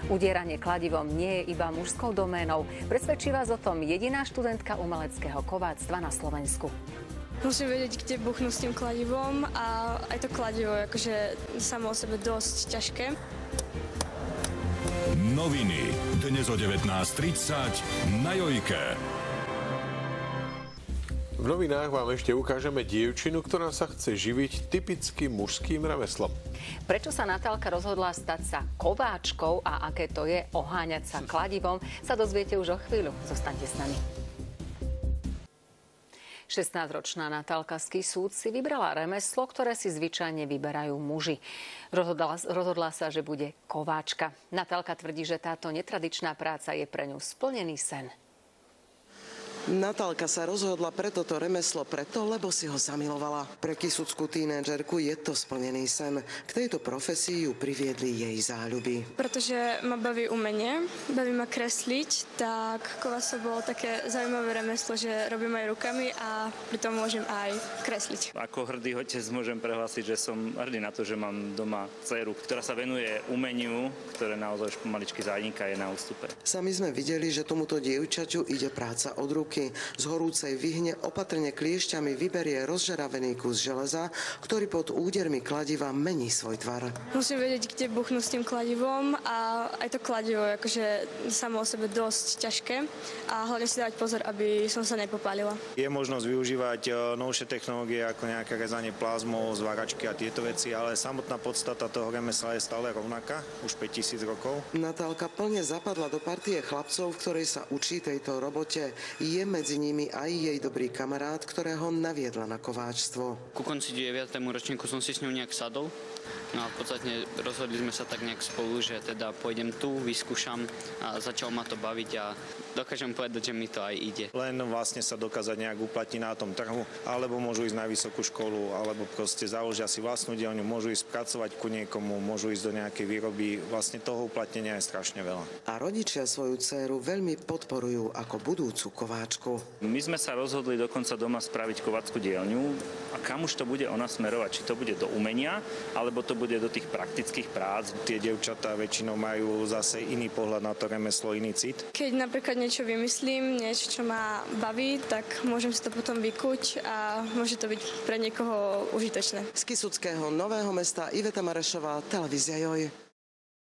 Udieranie kladivom nie je iba mužskou doménou. Presvedčí vás o tom jediná študentka umeleckého kováctva na Slovensku. Musím vedieť, kde buchnú s tým kladivom a aj to kladivo je akože samo o sebe dosť ťažké. Noviny dnes o 19:30 na Jojke. V novinách vám ešte ukážeme dievčinu, ktorá sa chce živiť typickým mužským remeslom. Prečo sa Natálka rozhodla stať sa kováčkou a aké to je oháňať sa kladivom, sa dozviete už o chvíľu. Zostaňte s nami. 16-ročná Natálka z Kisúc si vybrala remeslo, ktoré si zvyčajne vyberajú muži. Rozhodla sa, že bude kováčka. Natálka tvrdí, že táto netradičná práca je pre ňu splnený sen. Natálka sa rozhodla pre toto remeslo preto, lebo si ho zamilovala. Pre kisúcku tínedžerku je to splnený sen. K tejto profesii ju priviedli jej záľuby. Pretože ma baví umenie, baví ma kresliť, tak kováctvo bolo také zaujímavé remeslo, že robím aj rukami a pritom môžem aj kresliť. Ako hrdý otec môžem prehlásiť, že som hrdý na to, že mám doma dcéru, ktorá sa venuje umeniu, ktoré naozaj už pomaličky zániká, je na ústupe. Sami sme videli, že tomuto dievčaťu ide práca od ruky. Z horúcej vyhne opatrne kliešťami vyberie rozžeravený kus železa, ktorý pod údermi kladiva mení svoj tvar. Musím vedieť, kde buchnú s tým kladivom a aj to kladivo je akože samo o sebe dosť ťažké a hlavne si dávať pozor, aby som sa nepopálila. Je možnosť využívať novšie technológie ako nejaké rezanie plazmou, zváračky a tieto veci, ale samotná podstata toho remesla je stále rovnaká, už 5000 rokov. Natálka plne zapadla do partie chlapcov, v ktorej sa učí tejto robote. Je medzi nimi aj jej dobrý kamarát, ktorého naviedla na kováčstvo. Ku konci 9. ročníku som si s ňou nejak sadol. No a v podstate rozhodli sme sa tak nejak spolu, že teda pôjdem tu, vyskúšam a začalo ma to baviť a dokážem povedať, že mi to aj ide. Len vlastne sa dokázať nejak uplatniť na tom trhu, alebo môžu ísť na vysokú školu, alebo proste založia si vlastnú dielňu, môžu ísť pracovať ku niekomu, môžu ísť do nejakej výroby. Vlastne toho uplatnenia je strašne veľa. A rodičia svoju dcéru veľmi podporujú ako budúcu kováčku. My sme sa rozhodli dokonca doma spraviť kovácku dielňu a kam už to bude ona smerovať, či to bude do umenia, alebo to bude do tých praktických prác. Tie dievčatá väčšinou majú zase iný pohľad na to remeslo, iný cit. Keď napríklad niečo vymyslím, niečo, čo ma baví, tak môžem si to potom vykuť a môže to byť pre niekoho užitočné. Z Kisuckého Nového Mesta Iveta Marešová, televízia Joj.